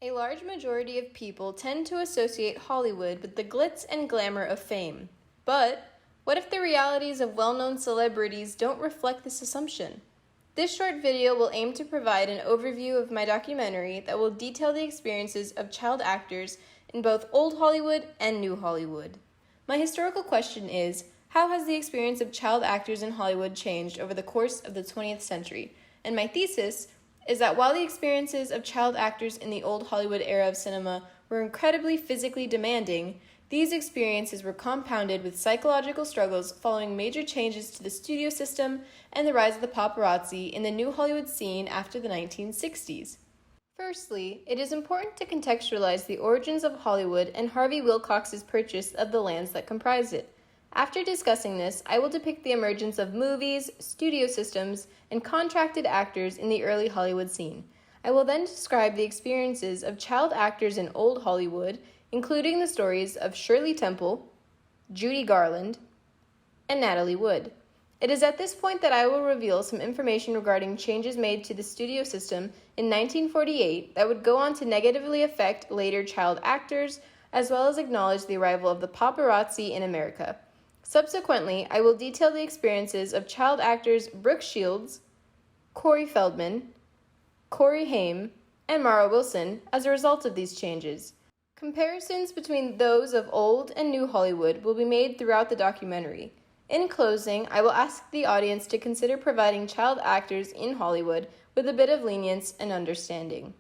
A large majority of people tend to associate Hollywood with the glitz and glamour of fame. But what if the realities of well-known celebrities don't reflect this assumption? This short video will aim to provide an overview of my documentary that will detail the experiences of child actors in both old Hollywood and new Hollywood. My historical question is, how has the experience of child actors in Hollywood changed over the course of the 20th century? And my thesis is that while the experiences of child actors in the old Hollywood era of cinema were incredibly physically demanding, these experiences were compounded with psychological struggles following major changes to the studio system and the rise of the paparazzi in the new Hollywood scene after the 1960s. Firstly, it is important to contextualize the origins of Hollywood and Harvey Wilcox's purchase of the lands that comprise it. After discussing this, I will depict the emergence of movies, studio systems, and contracted actors in the early Hollywood scene. I will then describe the experiences of child actors in old Hollywood, including the stories of Shirley Temple, Judy Garland, and Natalie Wood. It is at this point that I will reveal some information regarding changes made to the studio system in 1948 that would go on to negatively affect later child actors, as well as acknowledge the arrival of the paparazzi in America. Subsequently, I will detail the experiences of child actors Brooke Shields, Corey Feldman, Corey Haim, and Mara Wilson as a result of these changes. Comparisons between those of old and new Hollywood will be made throughout the documentary. In closing, I will ask the audience to consider providing child actors in Hollywood with a bit of lenience and understanding.